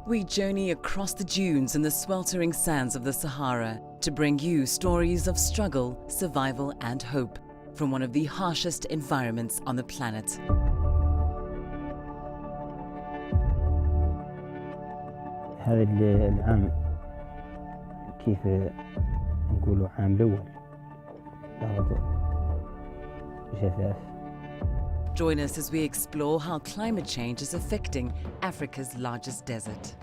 We journey across the dunes and the sweltering sands of the Sahara to bring you stories of struggle, survival and hope from one of the harshest environments on the planet. هذا العام كيف نقولوا عام الأول ضغط جفاف. Join us as we explore how climate change is affecting Africa's largest desert.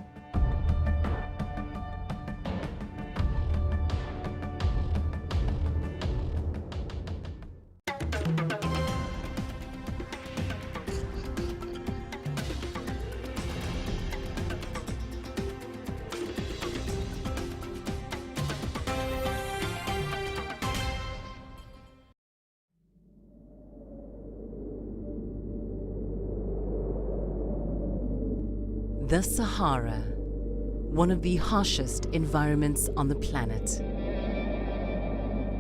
The Sahara, one of the harshest environments on the planet.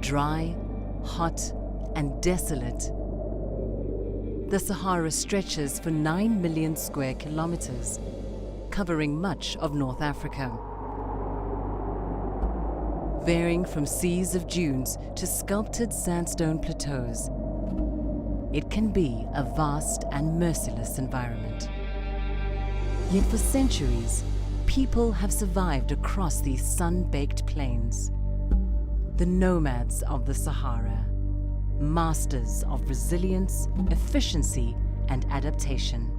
Dry, hot, and desolate, the Sahara stretches for 9 million square kilometers, covering much of North Africa. Varying from seas of dunes to sculpted sandstone plateaus, it can be a vast and merciless environment. Yet for centuries, people have survived across these sun-baked plains. The nomads of the Sahara, masters of resilience, efficiency, and adaptation.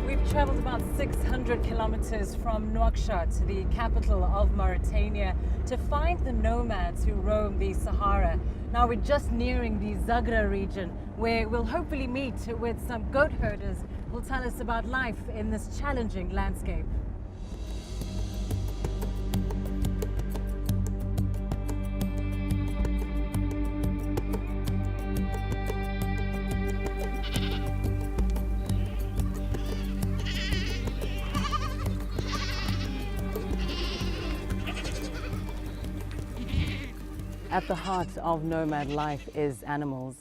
We've traveled about 600 kilometers from Nouakchott, the capital of Mauritania, to find the nomads who roam the Sahara. Now we're just nearing the Zagra region, where we'll hopefully meet with some goat herders who'll tell us about life in this challenging landscape. At the heart of nomad life is animals.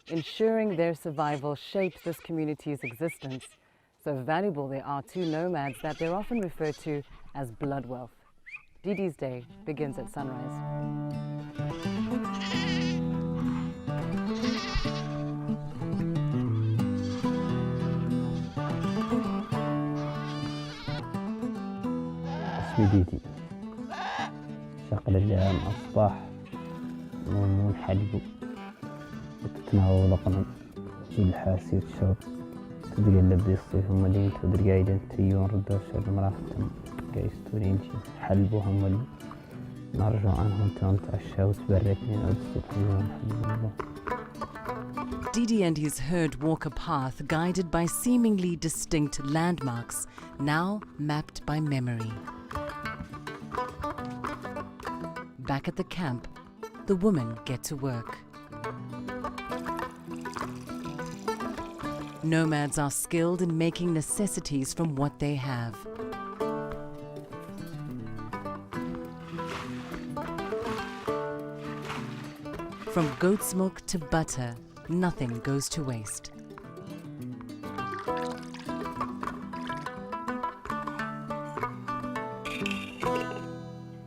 Ensuring their survival shapes this community's existence. So valuable they are to nomads that they're often referred to as blood wealth. Didi's day begins at sunrise. اسمي ديدي شغل العام الصباح ونحلقو تتناول قنم في الحاسي وتشرب تدري اللبدي الصيف ومدينة تدري قايدة تيون ردوش المرافتم قايستوني انجي حلبوهم ولي نرجو عنهم تنتعشى وتبركني أو الصبح يوم حلو الله. Didi and his herd walk a path guided by seemingly distinct landmarks, now mapped by memory. Back at the camp, the women get to work. Nomads are skilled in making necessities from what they have. From goat's milk to butter, nothing goes to waste.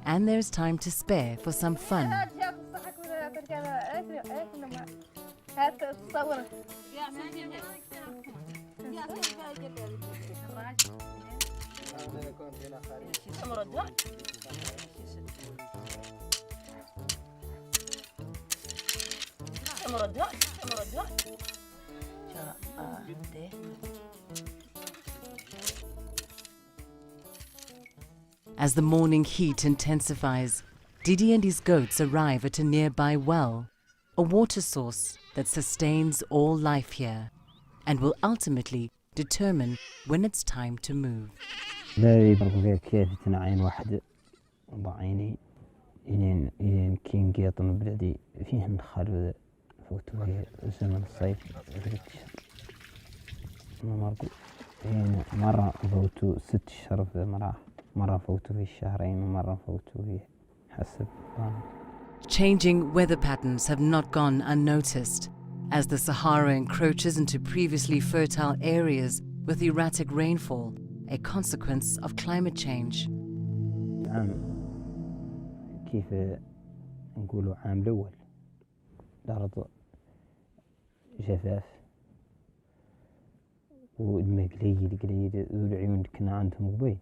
And there's time to spare for some fun. As the morning heat intensifies, Didi and his goats arrive at a nearby well, a water source that sustains all life here and will ultimately determine when it's time to move. لا يبغى كيف تنعين واحد ضعيني إلين كين قيطن بلادي فيه النخل فوتوا زمن الصيف مرة فوتوا 6 شهور في مرة فوتوا في الشهرين ومرة فوتوا في حسب. Changing weather patterns have not gone unnoticed, as the Sahara encroaches into previously fertile areas with erratic rainfall, a consequence of climate change. كيف نقولوا عام الأول الأرض جفاف والماء قليل ذو العيون اللي كنا عندهم قبيل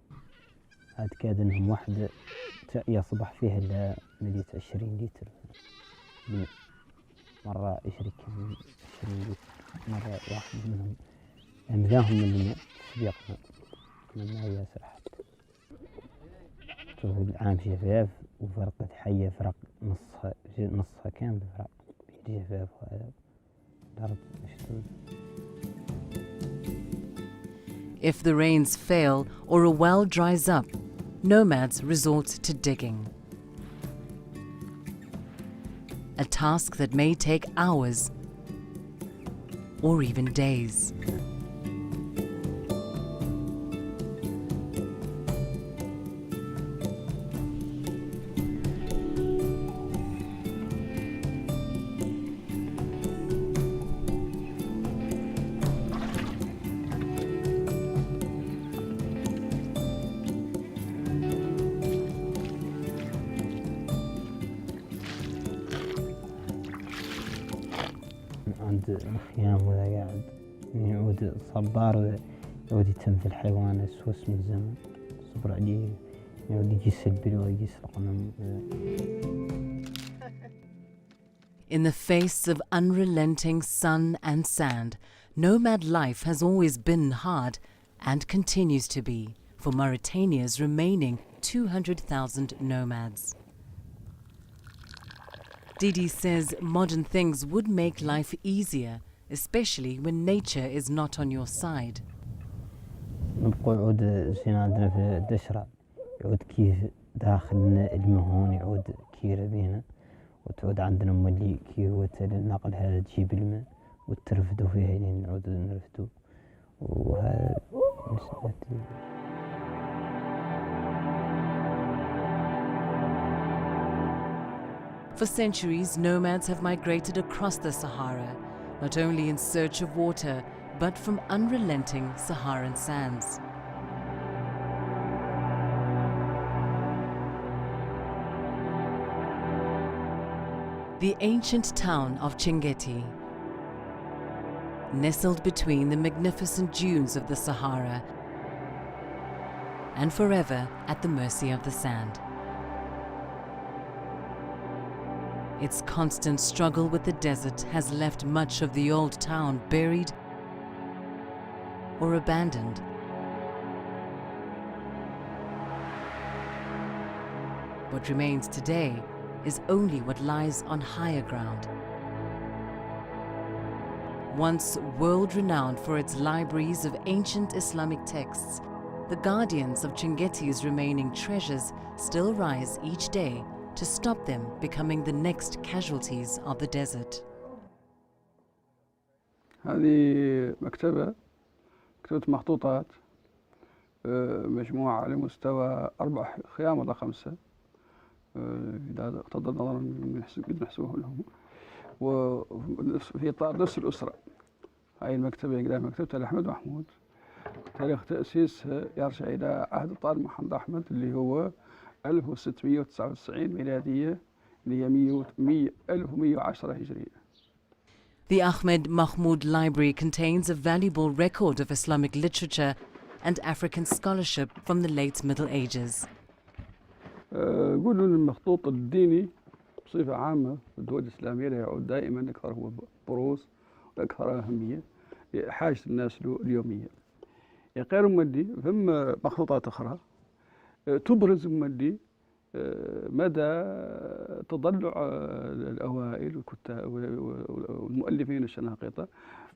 عاد كاد انهم واحد يصبح فيها لا مليت 20 لتر مرة 20 لتر مرة واحد منهم أملاهم من الماء سبيقنا كنا ما ياسر حتى شوفوا العام جفاف وفرقة حية فرق نصها كامل فرق الجفاف وهذا الأرض مشدود. If the rains fail or a well dries up, nomads resort to digging. A task that may take hours or even days. عند الخيام وذا قاعد يعود صبار يعود يتمثل الحيوان السوس من زمان صبر عليه يعود يجيس البل ويجيس الغنم. In the face of unrelenting sun and sand, nomad life has always been hard and continues to be for Mauritania's remaining 200,000 nomads. Didi says modern things would make life easier, especially when nature is not on your side. نبقى يعود زين عندنا في الدشرة يعود كيف داخلنا المهون يعود كيرة بينا وتعود عندنا ملي كيوة النقل هذا تجيب الماء وترفدوا فيها لين نعود نرفدوا وهذا For centuries, nomads have migrated across the Sahara, not only in search of water, but from unrelenting Saharan sands. The ancient town of Chinguetti, nestled between the magnificent dunes of the Sahara and forever at the mercy of the sand. Its constant struggle with the desert has left much of the old town buried or abandoned. What remains today is only what lies on higher ground. Once world-renowned for its libraries of ancient Islamic texts, the guardians of Chinguetti's remaining treasures still rise each day to stop them becoming the next casualties of the desert. هذه مكتبة مخطوطات مجموعة على مستوى 4 خيام ولا 5 إذا اقتضى النظر من نحسبه لهم وفي إطار نفس الأسرة. هاي المكتبة يقولها مكتبة أحمد محمود تاريخ تأسيسها يرجع إلى عهد الطالب محمد أحمد اللي هو 1699 ميلادية اللي هي 1110 هجرية. The Ahmed Mahmoud Library contains a valuable record of Islamic literature and African scholarship from the late Middle Ages. قولوا المخطوط الديني بصفة عامة في الدول الإسلامية لا يعود دائما أكثر هو بروز وأكثر أهمية لحاجة الناس له اليومية. غير مدي ثم مخطوطات أخرى تبرز مدي مدى تضلع الأوائل والكتاب والمؤلفين الشناقطة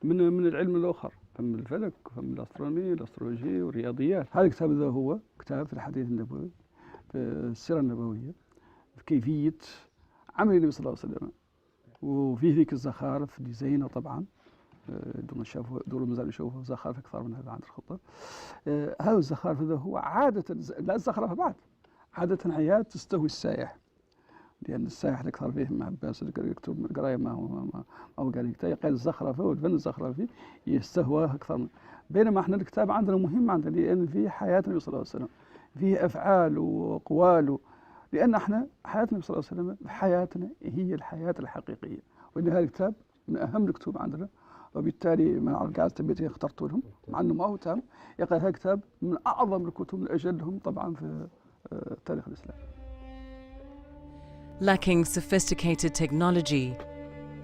من العلم الآخر فم الفلك وفم الأسترونومي والأسترولوجي والرياضيات. هذا الكتاب ذا هو كتاب في الحديث النبوي في السيرة النبوية في كيفية عمل النبي صلى الله عليه وسلم وفيه ذيك الزخارف اللي زينة طبعا دور المزارع يشوفوا زخارف أكثر من هذا عند الخطة. هذا الزخارف هذا هو عادة لا الزخرفة بعد عادة حياة تستهوي السائح لأن السائح الأكثر فيه مع باس يكتب القراية ما هو قال يقال الزخرفة والفن الزخرفي يستهوى أكثر بينما احنا الكتاب عندنا مهم عندنا لأن فيه حياة النبي صلى الله عليه وسلم، فيه أفعال وأقوال، لأن احنا حياة النبي صلى الله عليه وسلم حياتنا هي الحياة الحقيقية، وإن هذا الكتاب من أهم الكتب عندنا، وبالتالي من قاعد تبيتي اخترت لهم مع أنه ما هو تام، يقال هذا الكتاب من أعظم الكتب من أجلهم طبعا في تاريخ الإسلام. Lacking sophisticated technology,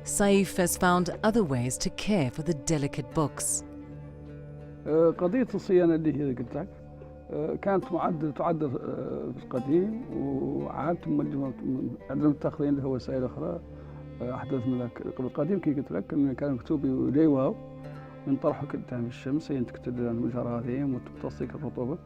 Saif has found other ways to care for the delicate books. قضية الصيانة اللي هي قلت لك كانت تعد في القديم، وعاد عندنا متاخرين اللي هو وسائل أخرى أحدث من القديم. كي قلت لك كان مكتوب ليواو من طرحه قدام الشمس ينتكتل الجراثيم وتمتص الرطوبة.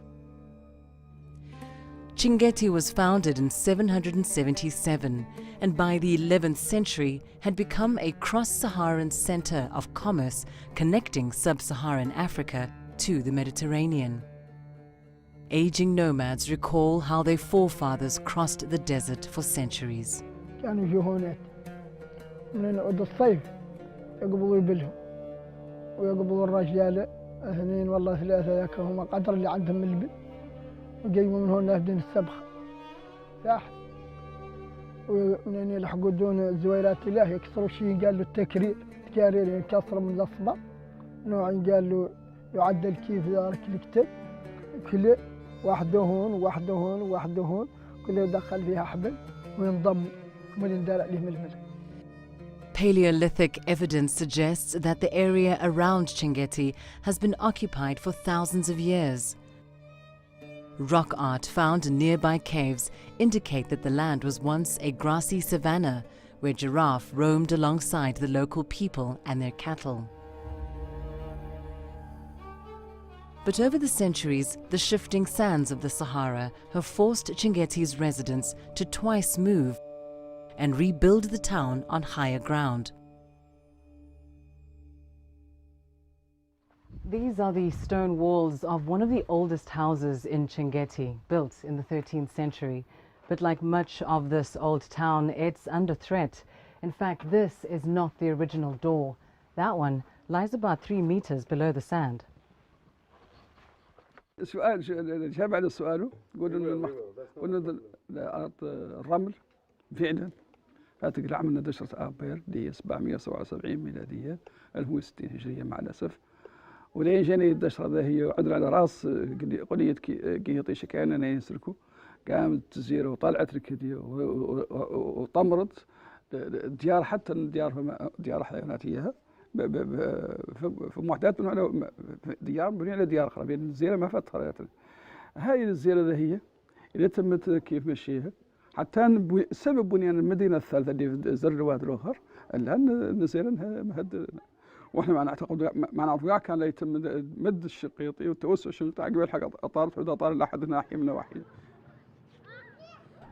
Chinguetti was founded in 777 and by the 11th century had become a cross-Saharan center of commerce connecting sub-Saharan Africa to the Mediterranean. Aging nomads recall how their forefathers crossed the desert for centuries. كانوا يجوا هناك من عود الصيف يقبضوا يبلهم ويقبضوا الرجال اثنين والله ثلاثة ذاك هم قدر اللي عندهم من البل، وجايبوا من هنا بدون السبخة ساحل، ومن يلحقوا دون زويرات الله يكسروا شيء قال له التكرير ينكسر من الأصبع، نوع قال له يعدل كيف ذلك الكتاب كله واحده هون واحده هون واحده هون كله يدخل فيها حبل وينضم ويندار عليه ململ. Paleolithic evidence suggests that the area around Chinguetti has been occupied for thousands of years. Rock art found in nearby caves indicate that the land was once a grassy savanna where giraffe roamed alongside the local people and their cattle. But over the centuries, the shifting sands of the Sahara have forced Chinguetti's residents to twice move and rebuild the town on higher ground. These are the stone walls of one of the oldest houses in Chinguetti, built in the 13th century. But like much of this old town, it's under threat. In fact, this is not the original door. That one lies about 3 meters below the sand. السؤال الإجابة على سؤاله قلنا الرمل فعلا هاتك العام من دشرة أبريل اللي هي 777 ميلادية 1060 هجرية مع الأسف، ولين جاني الدشرة ذا هي عدل على راس قلية كي شكاين أنا ينسلكو قامت تزير وطلعت ركدي وطمرت ديار حتى ديار حيواناتية في محدات من ديار بني على ديار أخرى بين الزيرة ما فتها هاي الزيرة ذا هي اللي تمت كيف مشيها حتى سبب بنيان المدينة الثالثة اللي في زر الواد الآخر الآن الزيرة مهد، واحنا ما نعتقد ما نعرف كان لا يتم مد الشقيطي والتوسع الشمالي عقب الحق أطارت وإذا طار لحد ناحية من نواحي.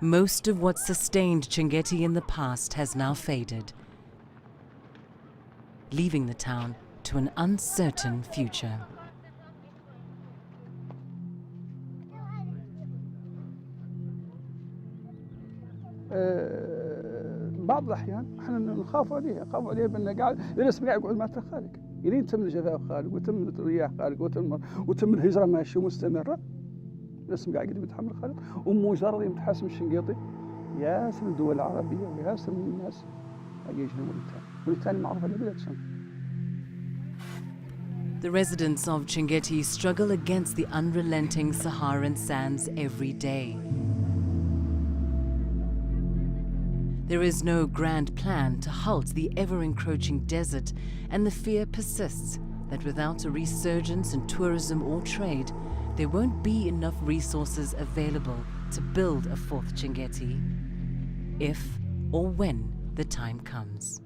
Most of what sustained Chinguetti in the past has now faded, leaving the town to an uncertain future. بعض الأحيان احنا نخاف عليه بأنه قاعد الاسم قاعد يقعد مع خالق يريد تم الجفاف خالق وتم الرياح خالق وتم الهجرة ماشية مستمرة، الاسم قاعد يتحمل خالق ومجرد يتحسم الشنقيطي ياسر الدول العربية وياسر من الناس يجنوا ولتاني معروفة لبلاد شام. The residents of Chinguetti struggle against the unrelenting Saharan sands every day. There is no grand plan to halt the ever-encroaching desert, and the fear persists that without a resurgence in tourism or trade, there won't be enough resources available to build a fourth Chinguetti, if or when the time comes.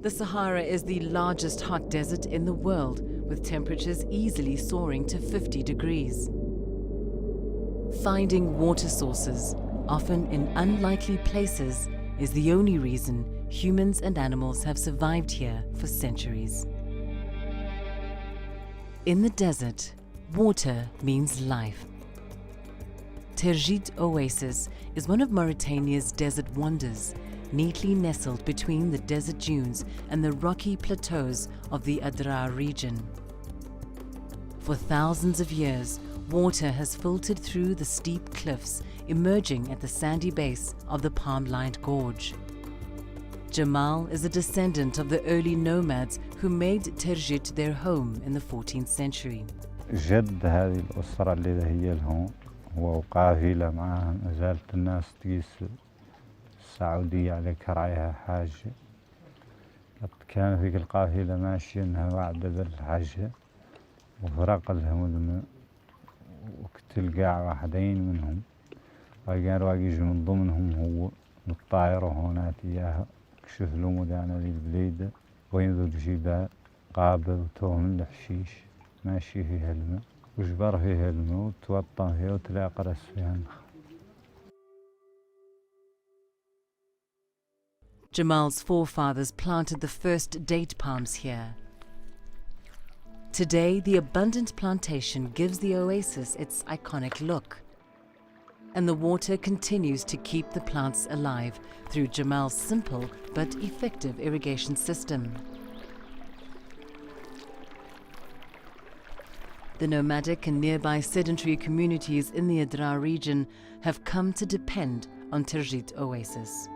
The Sahara is the largest hot desert in the world, with temperatures easily soaring to 50 degrees. Finding water sources, often in unlikely places, is the only reason humans and animals have survived here for centuries. In the desert, water means life. Terjit Oasis is one of Mauritania's desert wonders, neatly nestled between the desert dunes and the rocky plateaus of the Adrar region. For thousands of years, water has filtered through the steep cliffs, emerging at the sandy base of the palm-lined gorge. Jamal is a descendant of the early nomads who made Terjit their home in the 14th century. جد هذه الأسرة اللي هي لهم هو قافلة معها ما زالت الناس تقيس السعودية على كراعيها حاجة. كان في القافلة ماشية إنها بعد بالحاجة وفرق لهم الماء وقتل قاع واحدين منهم وكان واقي من ضمنهم هو الطائرة هونات إياها كشف له مدانا للبليدة وين ذو الجبال قابل وتوه من الحشيش ماشي فيها الماء وجبر فيها الماء وتوطن فيها وتلاقى قرص فيها النخل. Jamal's forefathers planted the first date palms here. Today, the abundant plantation gives the oasis its iconic look. And the water continues to keep the plants alive through Jamal's simple but effective irrigation system. The nomadic and nearby sedentary communities in the Adrar region have come to depend on Terjit Oasis.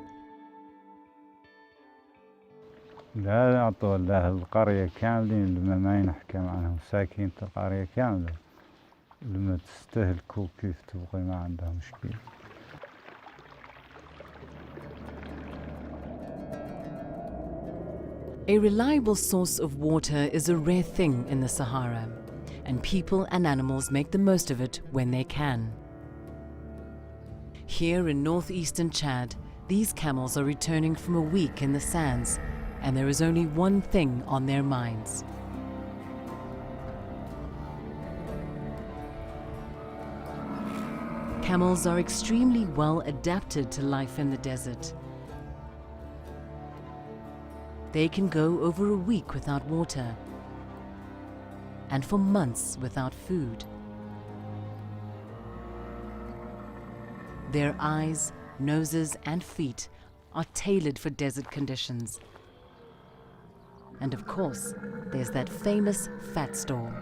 لا أعطوا الله القرية كاملين لما ما ينحكم عنهم ساكنة القرية كاملة لما تستهلكوا كيف تبغي ما عندها مشكلة. A reliable source of water is a rare thing in the Sahara, and people and animals make the most of it when they can. Here in northeastern Chad, these camels are returning from a week in the sands, and there is only one thing on their minds. Camels are extremely well adapted to life in the desert. They can go over a week without water, and for months without food. Their eyes, noses, and feet are tailored for desert conditions. And of course, there's that famous fat store.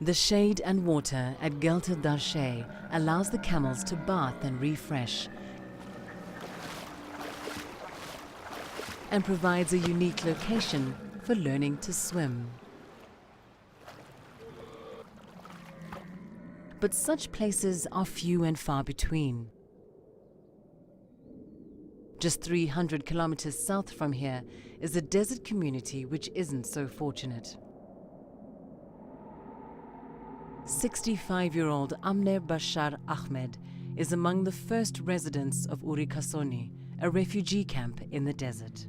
The shade and water at Gelter Darshe allows the camels to bath and refresh, and provides a unique location for learning to swim. But such places are few and far between. Just 300 kilometers south from here is a desert community which isn't so fortunate. 65-year-old Amner Bashar Ahmed is among the first residents of Urikasoni, a refugee camp in the desert.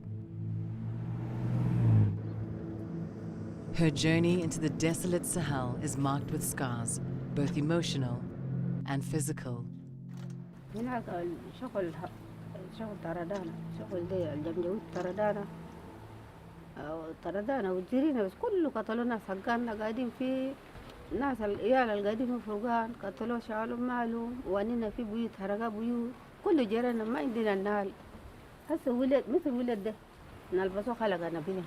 Her journey into the desolate Sahel is marked with scars, both emotional and physical. شغل طردانا شغل دي الجمجوت طردانا وجرينا بس كله قتلوا ناس حقاننا قاعدين في ناس العيال القاعدين فوقان قتلوا شالوا مالهم واننا في بيوت حرقوا بيوت كله جرينا ما عندنا النال هسه ولد مثل ولد ده نلبسوا خلقنا بنا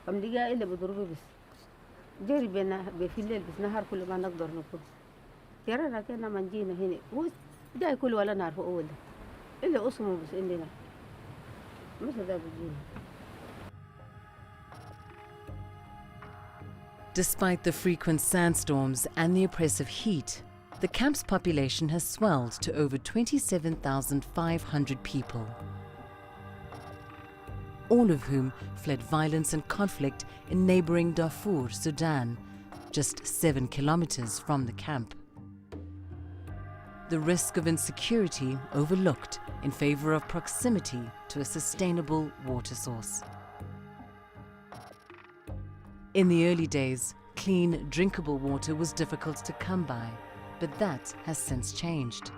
كم دقيقة إلا بضربه بس جري بينا في الليل بس نهار كل ما نقدر نكون جرينا كنا من جينا هنا هو جاي كل ولا نعرف أول إلا اسمه بس عندنا مش ده بيجينا. Despite the frequent sandstorms and the oppressive heat, the camp's population has swelled to over 27,500 people, all of whom fled violence and conflict in neighboring Darfur, Sudan, just 7 kilometers from the camp. The risk of insecurity overlooked in favor of proximity to a sustainable water source. In the early days, clean, drinkable water was difficult to come by, but that has since changed.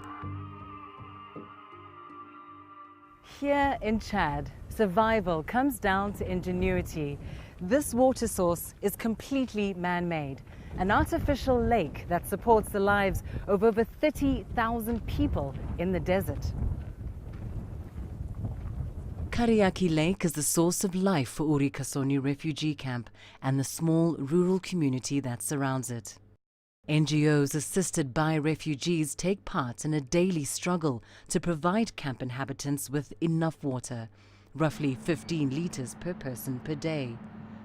Here in Chad, survival comes down to ingenuity. This water source is completely man-made, an artificial lake that supports the lives of over 30,000 people in the desert. Kariaki Lake is the source of life for Uri Kasoni refugee camp and the small rural community that surrounds it. NGOs assisted by refugees take part in a daily struggle to provide camp inhabitants with enough water, roughly 15 litres per person per day,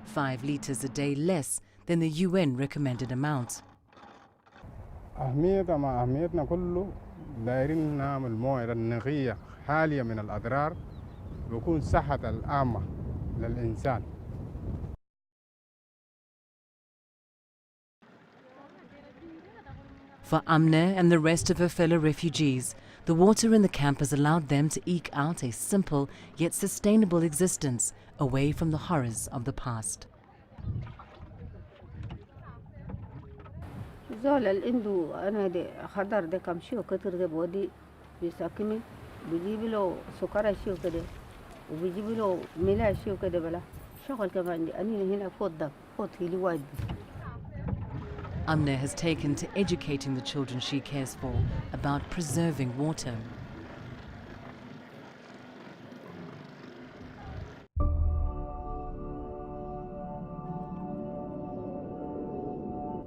5 litres a day less than the UN recommended amount. أهميتها مع أهميتنا كله دايرين نعمل موعظة نقية خالية من الأضرار ويكون صحة العامة للإنسان. For Amne and the rest of her fellow refugees, the water in the camp has allowed them to eke out a simple yet sustainable existence away from the horrors of the past. زول عنده أنا دي خضر ده كم شيء كتر ده بودي بيساكمي بيجيب له سكر شيء كده وبيجيب له ملا شيء كده بلا شغل كمان أنا هنا فوت هيلي وايد. Amne has taken to educating the children she cares for about preserving water.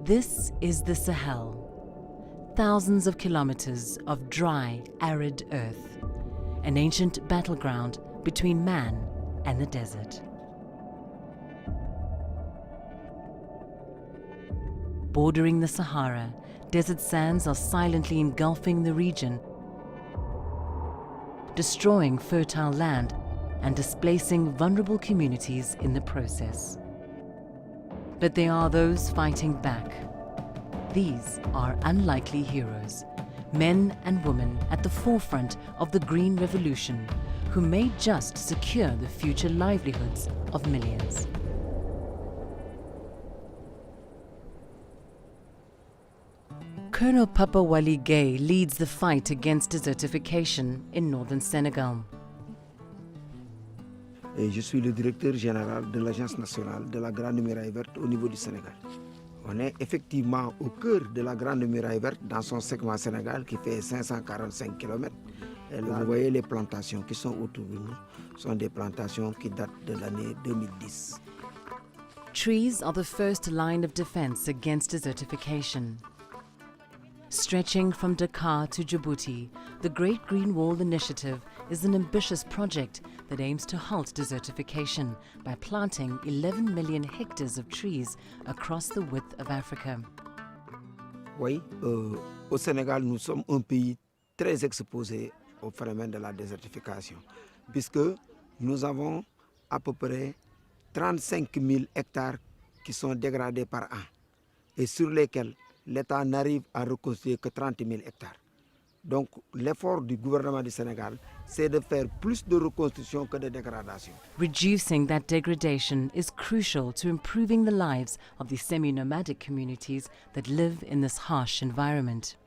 This is the Sahel. Thousands of kilometers of dry, arid earth. An ancient battleground between man and the desert. Bordering the Sahara, desert sands are silently engulfing the region, destroying fertile land and displacing vulnerable communities in the process. But there are those fighting back. These are unlikely heroes, men and women at the forefront of the Green Revolution, who may just secure the future livelihoods of millions. Colonel Papa Wali Gay leads the fight against desertification in northern Senegal. Et je suis le directeur général de l'Agence nationale de la Grande Muraille Verte au niveau du Sénégal. On est effectivement au cœur de la Grande Muraille Verte dans son segment Sénégal qui fait 545 km. Et là, vous voyez les plantations qui sont autour de nous, sont des plantations qui datent de l'année 2010. Trees are the first line of defense against desertification. Stretching from Dakar to Djibouti, the Great Green Wall Initiative is an ambitious project that aims to halt desertification by planting 11 million hectares of trees across the width of Africa. Oui, au Sénégal, nous sommes un pays très exposé au phénomène de la désertification, puisque nous avons à peu près 35 000 hectares qui sont dégradés par an et sur lesquels l'État n'arrive à reconstruire que 30 000 hectares. Donc l'effort du gouvernement du Sénégal, c'est de faire plus de reconstruction que de dégradation. Reducing that degradation is crucial to improving the lives of the semi-nomadic communities that live in this harsh environment.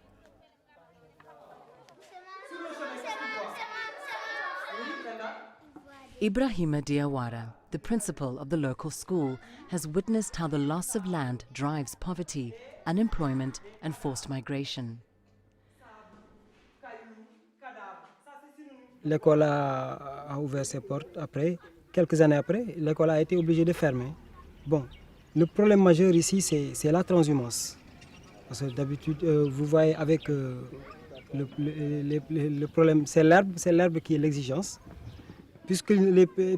Ibrahima Diawara, the principal of the local school, has witnessed how the loss of land drives poverty, unemployment and forced migration. L'école a ouvert ses portes après. Quelques années après, l'école a été obligée de fermer. Bon, le problème majeur ici, c'est la transhumance. Parce que d'habitude, vous voyez avec le problème, c'est l'herbe qui est l'exigence. Puisque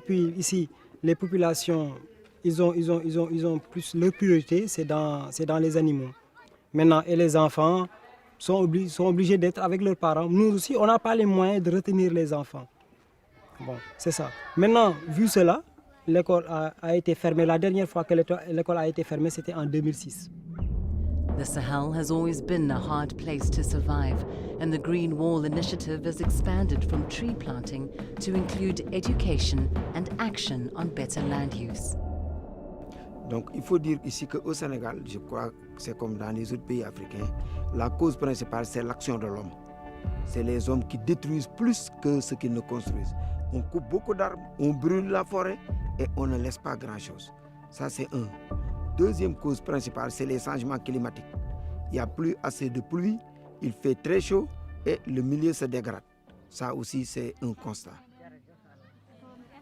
puis ici, les populations, ils ont plus leur priorité, c'est dans les animaux. Maintenant, et les enfants sont obligés d'être avec leurs parents. Nous aussi, on n'a pas les moyens de retenir les enfants. Bon, c'est ça. Maintenant, vu cela, l'école a été fermée. La dernière fois que l'école a été fermée, c'était en 2006. The Sahel has always been a hard place to survive, and the Green Wall Initiative has expanded from tree planting to include education and action on better land use. Donc il faut dire ici qu'au Sénégal, je crois que c'est comme dans les autres pays africains, la cause principale c'est l'action de l'homme. C'est les hommes qui détruisent plus que ce qu'ils ne construisent. On coupe beaucoup d'arbres, on brûle la forêt et on ne laisse pas grand-chose. Ça c'est un. Deuxième cause principale, c'est les changements climatiques. Il n'y a plus assez de pluie, il fait très chaud et le milieu se dégrade. Ça aussi c'est un constat.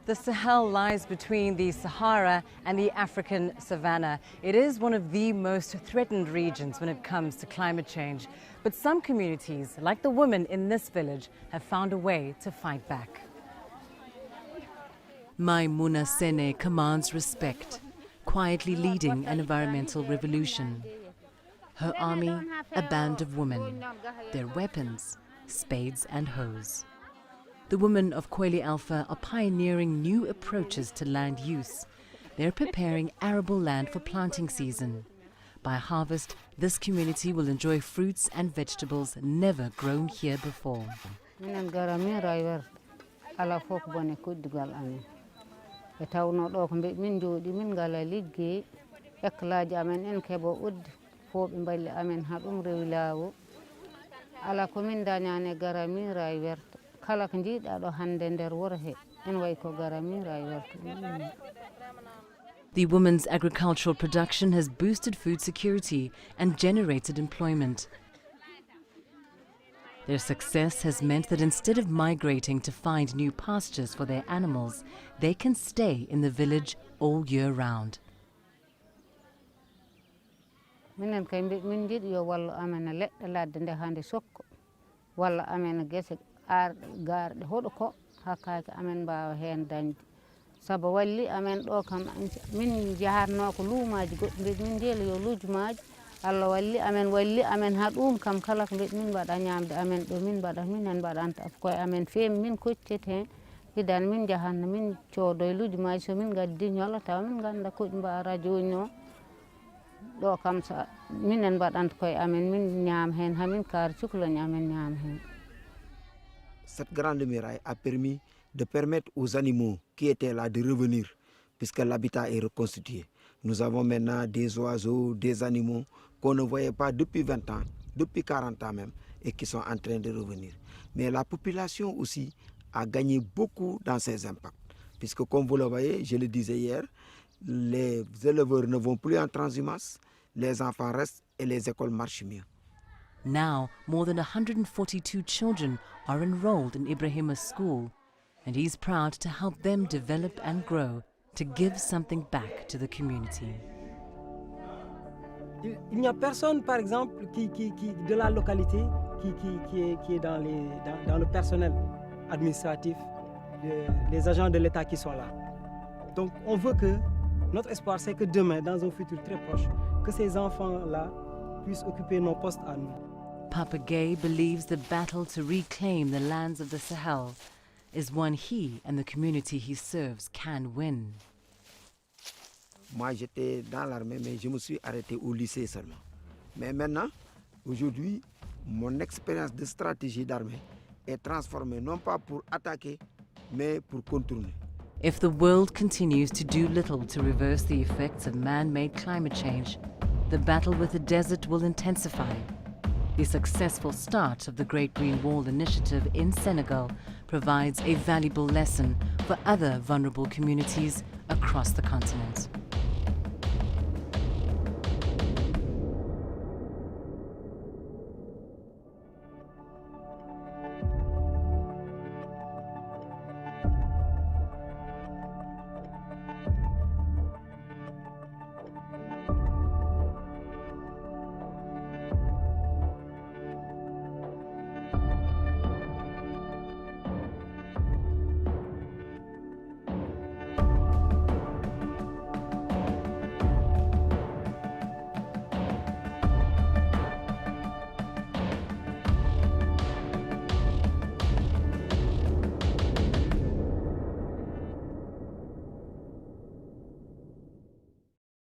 The Sahel lies between the Sahara and the African savanna. It is one of the most threatened regions when it comes to climate change. But some communities, like the women in this village, have found a way to fight back. Maimouna Sene commands respect, quietly leading an environmental revolution. Her army, a band of women. Their weapons, spades and hoes. The women of Kweli Alpha are pioneering new approaches to land use. They're preparing arable land for planting season. By harvest, this community will enjoy fruits and vegetables never grown here before. The women's agricultural production has boosted food security and generated employment. Their success has meant that instead of migrating to find new pastures for their animals, they can stay in the village all year round. Sabo walli amen ɗo kam min jahatno ko luumaji goɗɗi min jeela yo lujmaji Allah walli amen ha ɗum kam kala ko min mbaɗa ñamde amen ɗo min mbaɗa minen mbaɗanta koye amen feemi min koccete hen hidan min jahanno min coodoye lujmaji so min gaddi ñola taw min ganda koƴi mbara joni o ɗo kam sa minen mbaɗanta koye amen min ñaam hen hamin kaari cukalani amen ñaam hen. Cette grande muraille a permis de permettre aux animaux qui étaient là de revenir, puisque l'habitat est reconstitué. Nous avons maintenant des oiseaux, des animaux qu'on ne voyait pas depuis 20 ans, depuis 40 ans même, et qui sont en train de revenir. Mais la population aussi a gagné beaucoup dans ces impacts, puisque comme vous le voyez, je le disais hier, les éleveurs ne vont plus en transhumance, les enfants restent et les écoles marchent mieux. Now, more than 142 children are enrolled in Ibrahima's school, and he's proud to help them develop and grow, to give something back to the community. Il n'y a personne, par exemple, de la localité qui est dans le personnel administratif, les agents de l'État qui sont là. Donc on veut que, notre espoir c'est que demain, dans un futur très proche, que ces enfants-là puissent occuper nos postes à nous. Papa Gay believes the battle to reclaim the lands of the Sahel is one he and the community he serves can win. Moi, j'étais dans l'armée, mais je me suis arrêté au lycée seulement. Mais maintenant, aujourd'hui, mon expérience de stratégie d'armée est transformée non pas pour attaquer, mais pour contourner. If the world continues to do little to reverse the effects of man-made climate change, the battle with the desert will intensify. The successful start of the Great Green Wall initiative in Senegal provides a valuable lesson for other vulnerable communities across the continent.